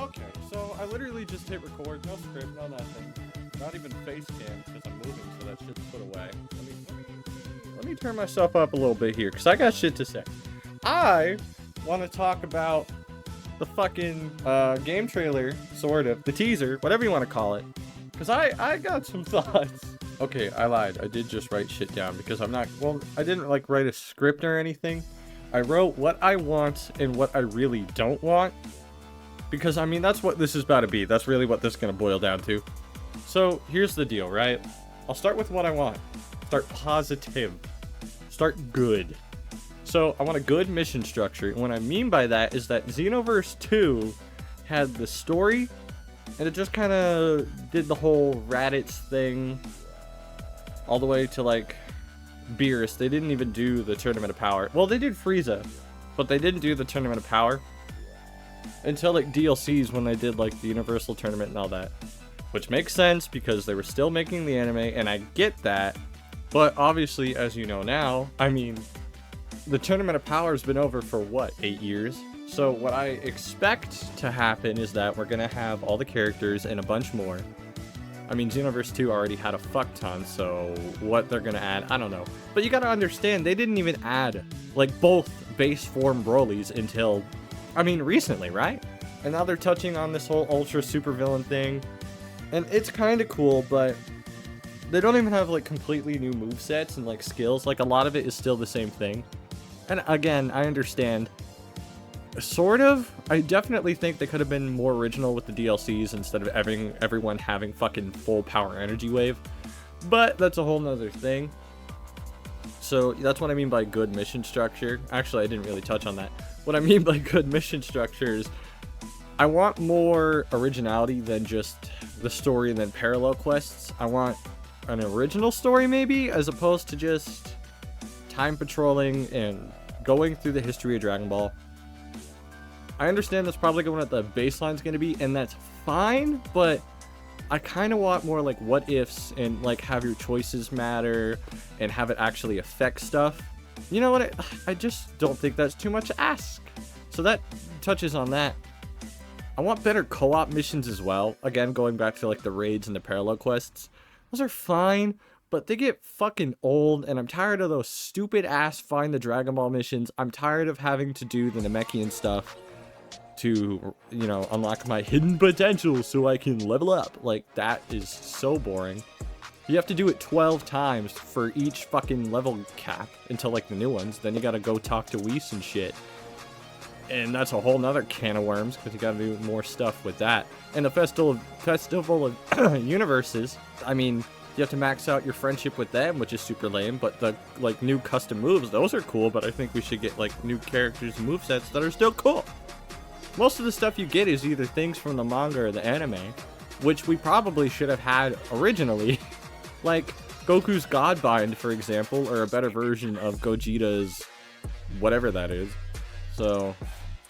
Okay, so I literally just hit record, no script, no nothing. Not even face cam because I'm moving, so that shit's put away. Let me turn myself up a little bit here, because I got shit to say. I want to talk about the fucking game trailer, sort of, the teaser, whatever you want to call it. Because I got some thoughts. Okay, I lied. I did just write shit down because I'm not, well, I didn't like write a script or anything. I wrote what I want and what I really don't want. Because, I mean, that's what this is about to be. That's really what this is going to boil down to. So, here's the deal, right? I'll start with what I want. Start positive. Start good. So, I want a good mission structure. And what I mean by that is that Xenoverse 2 had the story, and it just kind of did the whole Raditz thing all the way to, like, Beerus. They didn't even do the Tournament of Power. Well, they did Frieza, but they didn't do the Tournament of Power until, like, DLCs when they did, like, the Universal Tournament and all that. Which makes sense because they were still making the anime, and I get that. But obviously, as you know now, I mean, the Tournament of Power has been over for, what, 8 years? So what I expect to happen is that we're going to have all the characters and a bunch more. I mean, Xenoverse 2 already had a fuck ton, so what they're going to add, I don't know. But you got to understand, they didn't even add, like, both base form Broly's until, I mean, recently, right? And now they're touching on this whole ultra supervillain thing. And it's kind of cool, but they don't even have, like, completely new movesets and, like, skills. Like, a lot of it is still the same thing. And again, I understand. Sort of. I definitely think they could have been more original with the DLCs instead of everyone having fucking full power energy wave. But that's a whole nother thing. So that's what I mean by good mission structure. Actually, I didn't really touch on that. What I mean by good mission structure is I want more originality than just the story and then parallel quests. I want an original story maybe, as opposed to just time patrolling and going through the history of Dragon Ball. I understand that's probably what the baseline's going to be, and that's fine, but I kind of want more like what ifs and like have your choices matter and have it actually affect stuff. You know what? I just don't think that's too much to ask. So that touches on that. I want better co-op missions as well. Again, going back to like the raids and the parallel quests. Those are fine, but they get fucking old, and I'm tired of those stupid ass find the Dragon Ball missions. I'm tired of having to do the Namekian stuff to, you know, unlock my hidden potential so I can level up. Like, that is so boring. You have to do it 12 times for each fucking level cap until, like, the new ones. Then you gotta go talk to Whis and shit. And that's a whole nother can of worms, because you gotta do more stuff with that. And the Festival of Universes, I mean, you have to max out your friendship with them, which is super lame, but the, like, new custom moves, those are cool, but I think we should get, like, new characters and movesets that are still cool. Most of the stuff you get is either things from the manga or the anime, which we probably should have had originally. Like, Goku's Godbind, for example, or a better version of Gogeta's whatever that is. So,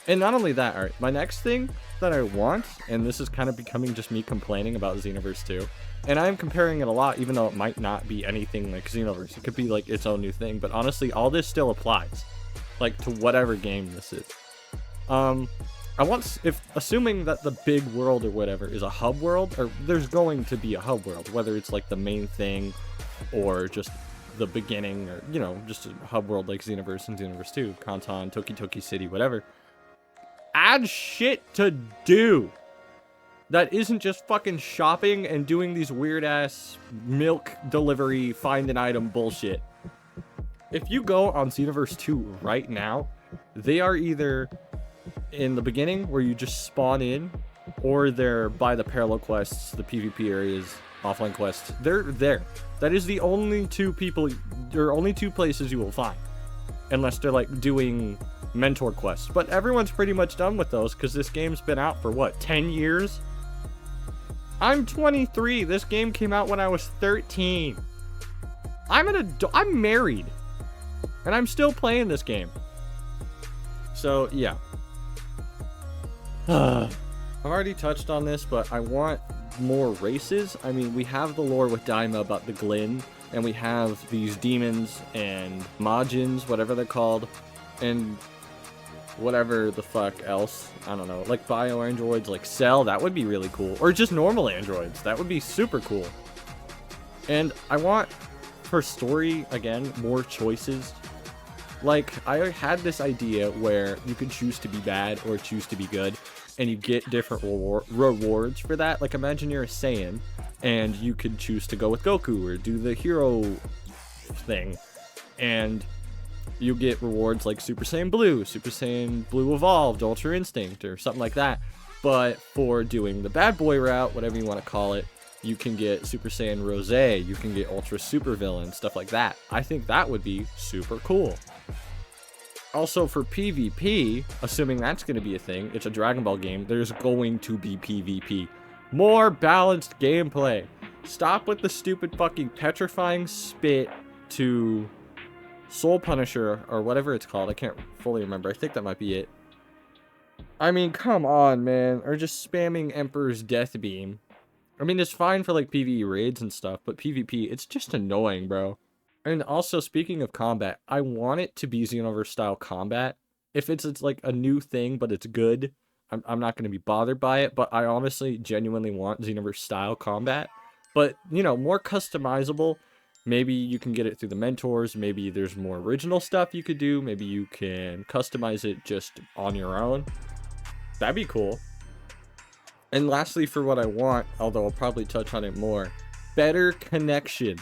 and not only that, alright, my next thing that I want, and this is kind of becoming just me complaining about Xenoverse 2, and I'm comparing it a lot, even though it might not be anything like Xenoverse. It could be like its own new thing, but honestly, all this still applies, like, to whatever game this is. I want, assuming that the big world or whatever is a hub world, or there's going to be a hub world, whether it's like the main thing, or just the beginning, or, you know, just a hub world like Xenoverse and Xenoverse 2, Kanton, Toki Toki City, whatever. Add shit to do that isn't just fucking shopping and doing these weird-ass milk delivery, find an item bullshit. If you go on Xenoverse 2 right now, they are either in the beginning, where you just spawn in, or they're by the parallel quests, the PvP areas, offline quests. They're there. That is the only two places you will find. Unless they're, like, doing mentor quests. But everyone's pretty much done with those, because this game's been out for, what, 10 years? I'm 23. This game came out when I was 13. I'm married. And I'm still playing this game. So, yeah. I've already touched on this, but I want more races. I mean, we have the lore with Daima about the Glin, and we have these demons and Majins, whatever they're called, and whatever the fuck else. I don't know. Like bio androids, like Cell, that would be really cool. Or just normal androids. That would be super cool. And I want, for story, again, more choices. Like, I had this idea where you could choose to be bad or choose to be good, and you get different rewards for that. Like, imagine you're a Saiyan, and you could choose to go with Goku or do the hero thing, and you get rewards like Super Saiyan Blue Evolved, Ultra Instinct, or something like that. But for doing the bad boy route, whatever you want to call it, you can get Super Saiyan Rose, you can get Ultra Super Villain, stuff like that. I think that would be super cool. Also, for PvP, assuming that's going to be a thing, it's a Dragon Ball game, there's going to be PvP. More balanced gameplay. Stop with the stupid fucking petrifying spit to Soul Punisher, or whatever it's called. I can't fully remember. I think that might be it. I mean, come on, man. Or just spamming Emperor's Death Beam. I mean, it's fine for, like, PvE raids and stuff, but PvP, it's just annoying, bro. And also, speaking of combat, I want it to be Xenoverse-style combat. If it's like a new thing, but it's good, I'm not going to be bothered by it, but I honestly, genuinely want Xenoverse-style combat. But, you know, more customizable. Maybe you can get it through the mentors, maybe there's more original stuff you could do, maybe you can customize it just on your own. That'd be cool. And lastly, for what I want, although I'll probably touch on it more, better connection.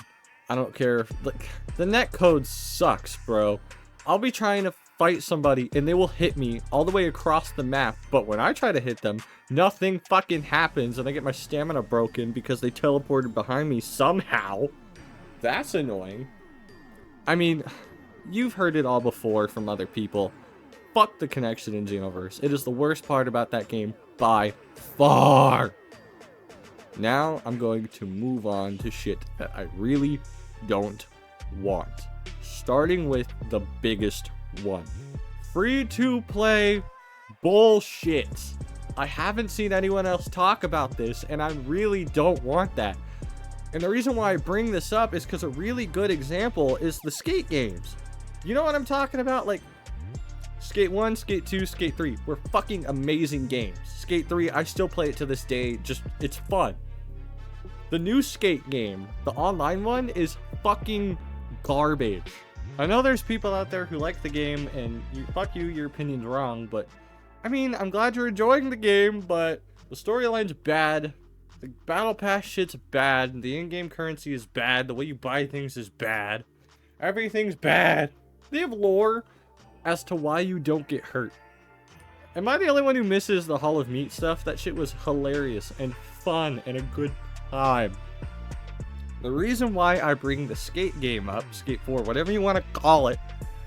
I don't care if, like, the netcode sucks, bro. I'll be trying to fight somebody and they will hit me all the way across the map, but when I try to hit them, nothing fucking happens and I get my stamina broken because they teleported behind me somehow. That's annoying. I mean, you've heard it all before from other people. Fuck the connection in Xenoverse. It is the worst part about that game by far. Now I'm going to move on to shit that I really don't want. Starting with the biggest one. Free-to-play bullshit. I haven't seen anyone else talk about this, and I really don't want that. And the reason why I bring this up is because a really good example is the Skate games. You know what I'm talking about? Like, Skate 1, Skate 2, Skate 3 were fucking amazing games. Skate 3, I still play it to this day, just, it's fun. The new Skate game, the online one, is fucking garbage. I know there's people out there who like the game, and fuck you, your opinion's wrong, but, I mean, I'm glad you're enjoying the game, but the storyline's bad. The battle pass shit's bad. The in-game currency is bad. The way you buy things is bad. Everything's bad. They have lore as to why you don't get hurt. Am I the only one who misses the Hall of Meat stuff? That shit was hilarious and fun and a good time. The reason why I bring the Skate game up, Skate 4, whatever you want to call it,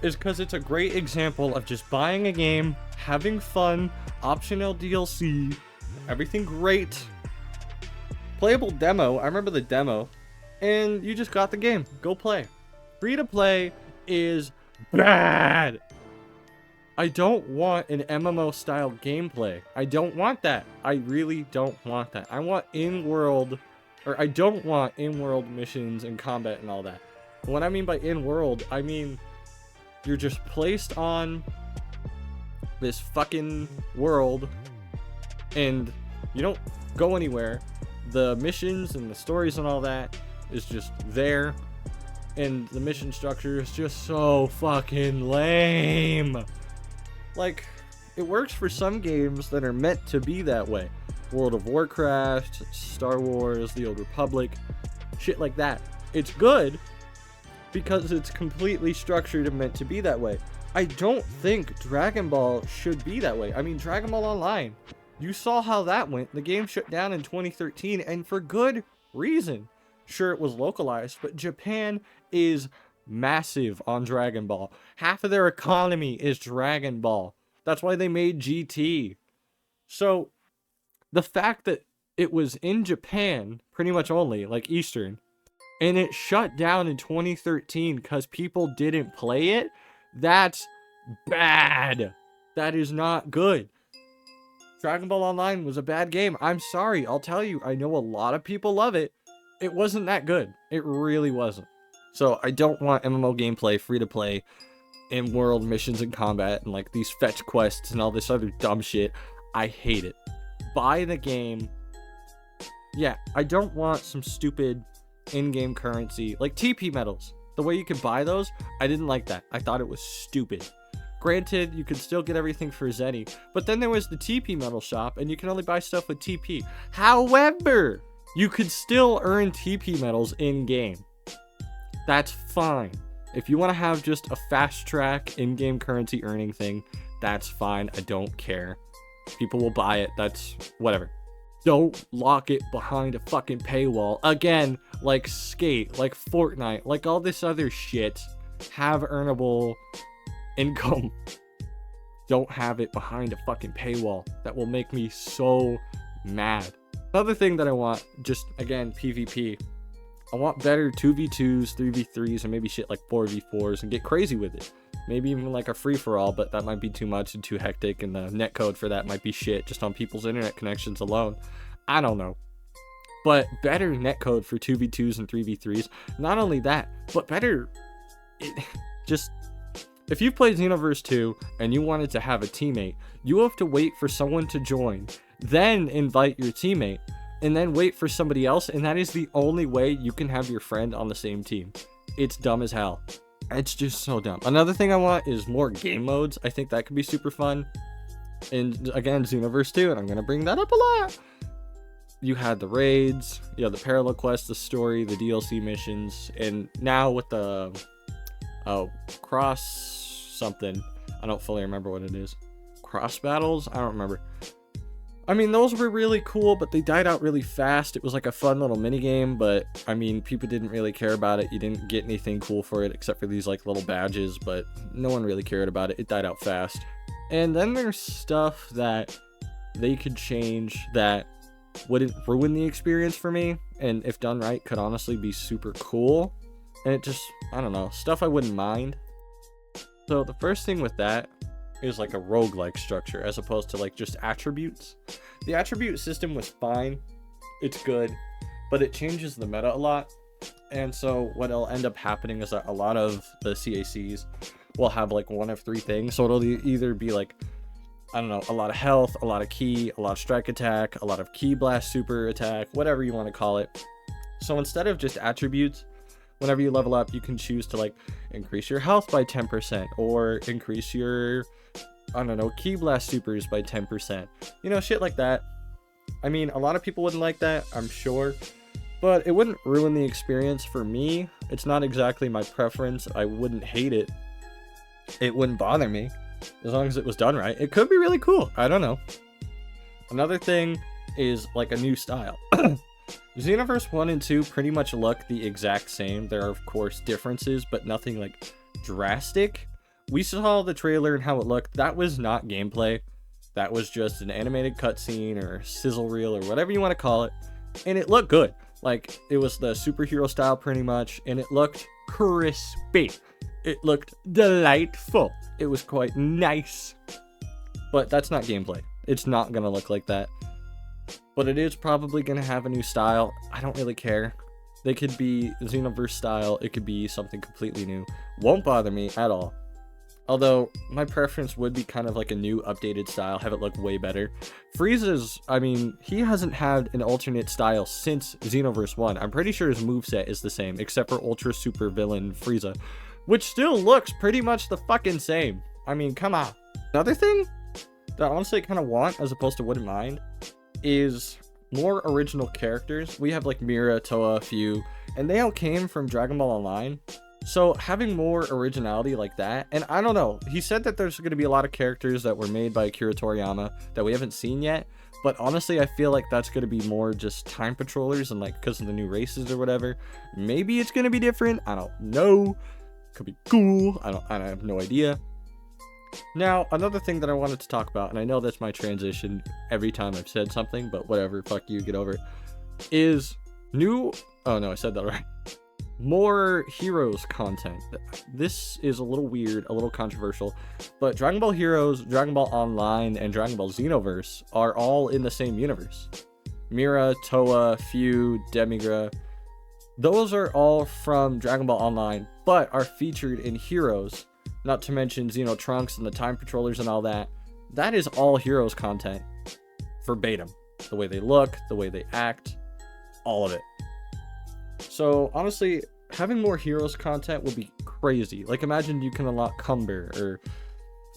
is because it's a great example of just buying a game, having fun, optional DLC, everything great. Playable demo, I remember the demo, and you just got the game. Go play. Free to play is bad. I don't want an MMO style gameplay. I don't want that. I really don't want that. I want in-world, or I don't want in-world missions and combat and all that. What I mean by in-world, I mean you're just placed on this fucking world and you don't go anywhere. The missions and the stories and all that is just there, and the mission structure is just so fucking lame. Like, it works for some games that are meant to be that way. World of Warcraft, Star Wars, The Old Republic, shit like that. It's good because it's completely structured and meant to be that way. I don't think Dragon Ball should be that way. I mean, Dragon Ball Online, you saw how that went. The game shut down in 2013, and for good reason. Sure, it was localized, but Japan is massive on Dragon Ball. Half of their economy is Dragon Ball. That's why they made GT. So, the fact that it was in Japan, pretty much only, like Eastern, and it shut down in 2013 because people didn't play it, that's bad. That is not good. Dragon Ball Online was a bad game. I'm sorry, I'll tell you, I know a lot of people love it. It wasn't that good. It really wasn't. So I don't want MMO gameplay, free to play. in-world missions and combat and like these fetch quests and all this other dumb shit. I hate it. Buy the game. Yeah, I don't want some stupid in-game currency like TP medals. The way you can buy those, I didn't like that. I thought it was stupid. Granted, you could still get everything for Zenny, but then there was the TP medal shop and you can only buy stuff with TP. However, you could still earn TP medals in-game. That's fine. If you want to have just a fast track in-game currency earning thing, that's fine. I don't care. People will buy it. That's whatever. Don't lock it behind a fucking paywall. Again, like Skate, like Fortnite, like all this other shit. Have earnable income. Don't have it behind a fucking paywall. That will make me so mad. Another thing that I want, just again, PvP. I want better 2v2s, 3v3s, and maybe shit like 4v4s and get crazy with it. Maybe even like a free-for-all, but that might be too much and too hectic, and the netcode for that might be shit just on people's internet connections alone. I don't know. But better netcode for 2v2s and 3v3s. Not only that, but better... If you've played Xenoverse 2 and you wanted to have a teammate, you have to wait for someone to join, then invite your teammate, and then wait for somebody else, and that is the only way you can have your friend on the same team. It's dumb as hell. It's just so dumb. Another thing I want is more game modes. I think that could be super fun. And again, Xenoverse 2, and I'm going to bring that up a lot. You had the raids, you had the parallel quests, the story, the DLC missions, and now with the cross something, I don't fully remember what it is. Cross battles? I don't remember. I mean, those were really cool, but they died out really fast. It was like a fun little mini game, but I mean, people didn't really care about it. You didn't get anything cool for it except for these like little badges, but no one really cared about it. It died out fast. And then there's stuff that they could change that wouldn't ruin the experience for me, and if done right, could honestly be super cool. And it just, I don't know, stuff I wouldn't mind. So the first thing with that is like a roguelike structure as opposed to like just attributes. The attribute system was fine, it's good, but it changes the meta a lot. And so what will end up happening is that a lot of the CACs will have like one of three things. So it'll either be like, I don't know, a lot of health, a lot of ki, a lot of strike attack, a lot of ki blast super attack, whatever you want to call it. So instead of just attributes, whenever you level up, you can choose to like increase your health by 10% or increase your, I don't know, ki blast supers by 10%. You know, shit like that. I mean, a lot of people wouldn't like that, I'm sure, but it wouldn't ruin the experience for me. It's not exactly my preference. I wouldn't hate it. It wouldn't bother me as long as it was done right. It could be really cool. I don't know. Another thing is like a new style. Xenoverse 1 and 2 pretty much look the exact same. There are, of course, differences, but nothing like drastic. We saw the trailer and how it looked. That was not gameplay. That was just an animated cutscene or sizzle reel or whatever you want to call it. And it looked good. Like, it was the superhero style pretty much, and it looked crispy. It looked delightful. It was quite nice. But that's not gameplay. It's not going to look like that. But it is probably going to have a new style. I don't really care. They could be Xenoverse style. It could be something completely new. Won't bother me at all. Although, my preference would be kind of like a new updated style. Have it look way better. Frieza's, I mean, he hasn't had an alternate style since Xenoverse 1. I'm pretty sure his moveset is the same, except for Ultra Super Villain Frieza, which still looks pretty much the fucking same. I mean, come on. Another thing that I honestly kind of want, as opposed to wouldn't mind, is more original characters. We have like Mira, Toa, Few, and they all came from Dragon Ball Online. So having more originality like that, and I don't know, he said that there's going to be a lot of characters that were made by Akira Toriyama that we haven't seen yet, but honestly I feel like that's going to be more just time patrollers and like because of the new races or whatever. Maybe it's going to be different, I don't know. Could be cool, I have no idea. Now, another thing that I wanted to talk about, and I know that's my transition every time I've said something, but whatever, fuck you, get over it, is new... Oh no, I said that right. More Heroes content. This is a little weird, a little controversial, but Dragon Ball Heroes, Dragon Ball Online, and Dragon Ball Xenoverse are all in the same universe. Mira, Toa, Few, Demigra, those are all from Dragon Ball Online, but are featured in Heroes. not to mention Xeno Trunks and the Time Patrollers and all that. That is all Heroes content. Verbatim. The way they look, the way they act, all of it. So, honestly, having more Heroes content would be crazy. Like, imagine you can unlock Cumber, or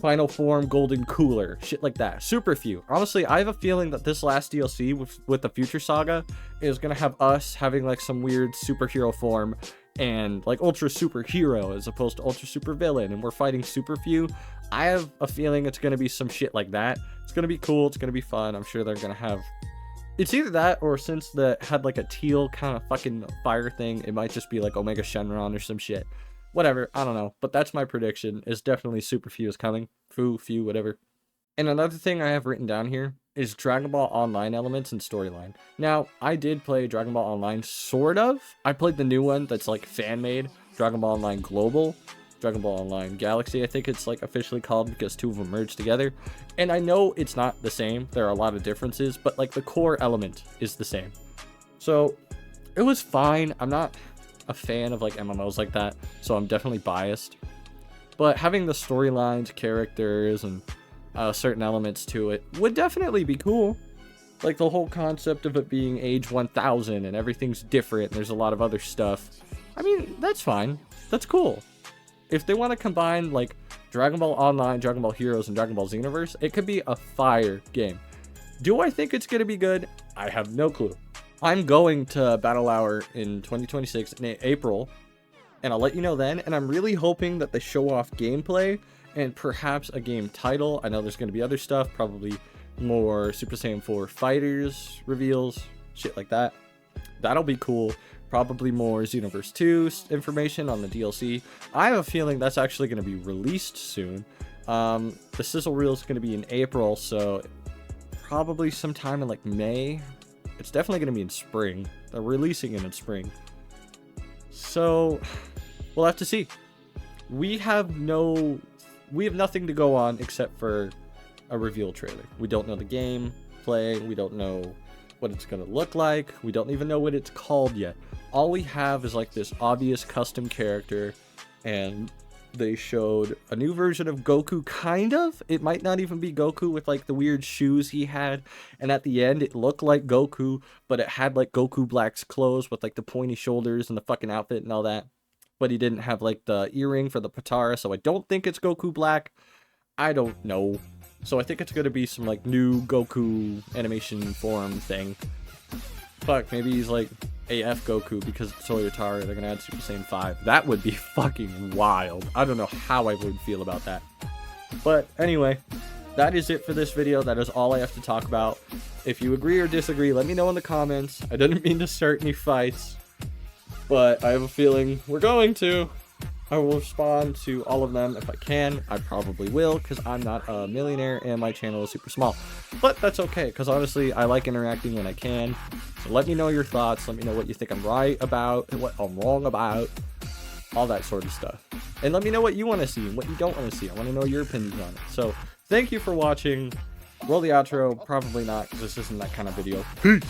Final Form Golden Cooler, shit like that. Super few. Honestly, I have a feeling that this last DLC with the Future Saga is gonna have us having, like, some weird superhero form and, like, ultra superhero as opposed to ultra super villain, and we're fighting super few. I have a feeling it's gonna be some shit like that. It's gonna be cool. It's gonna be fun. I'm sure they're gonna have... It's either that, or since the had, like, a teal kind of fucking fire thing, it might just be, like, Omega Shenron or some shit. Whatever, I don't know. But that's my prediction, is definitely super few is coming. Few, whatever. And another thing I have written down here is Dragon Ball Online elements and storyline. Now, I did play Dragon Ball Online, sort of. I played the new one that's, like, fan-made. Dragon Ball Online Global. Dragon Ball Online Galaxy, I think it's, like, officially called, because two of them merged together. And I know it's not the same. There are a lot of differences, but, like, the core element is the same. So, it was fine. I'm not a fan of, like, MMOs like that, so I'm definitely biased. But having the storylines, characters, and certain elements to it would definitely be cool. Like, the whole concept of it being age 1000 and everything's different, and there's a lot of other stuff. I mean, that's fine. That's cool. If they want to combine, like, Dragon Ball Online, Dragon Ball Heroes, and Dragon Ball Xenoverse, it could be a fire game. Do I think it's going to be good? I have no clue. I'm going to Battle Hour in 2026 in April, and I'll let you know then, and I'm really hoping that they show off gameplay and perhaps a game title. I know there's going to be other stuff, probably more Super Saiyan 4 fighters reveals, shit like that. That'll be cool. Probably more Xenoverse 2 information on the DLC. I have a feeling that's actually going to be released soon. The sizzle reel is going to be in April, so probably sometime in, like, May. It's definitely going to be in spring. They're releasing it in spring. So, we'll have to see. We have nothing to go on except for a reveal trailer. We don't know the gameplay. We don't know what it's going to look like. We don't even know what it's called yet. All we have is, like, this obvious custom character, and they showed a new version of Goku, kind of. It might not even be Goku with, like, the weird shoes he had, and at the end it looked like Goku, but it had, like, Goku Black's clothes with, like, the pointy shoulders and the fucking outfit and all that, but he didn't have, like, the earring for the Patara, so I don't think it's Goku Black. I don't know. So I think it's gonna be some, like, new Goku animation form thing. Fuck, maybe he's, like, AF Goku because it's Toyotaro. They're gonna add Super Saiyan 5. That would be fucking wild. I don't know how I would feel about that. But anyway, that is it for this video. That is all I have to talk about. If you agree or disagree, let me know in the comments. I didn't mean to start any fights, but I have a feeling we're going to. I will respond to all of them if I can. I probably will, because I'm not a millionaire and my channel is super small. But that's okay, because honestly, I like interacting when I can. So let me know your thoughts. Let me know what you think I'm right about and what I'm wrong about. All that sort of stuff. And let me know what you want to see and what you don't want to see. I want to know your opinion on it. So thank you for watching. Roll the outro. Probably not, because this isn't that kind of video. Peace.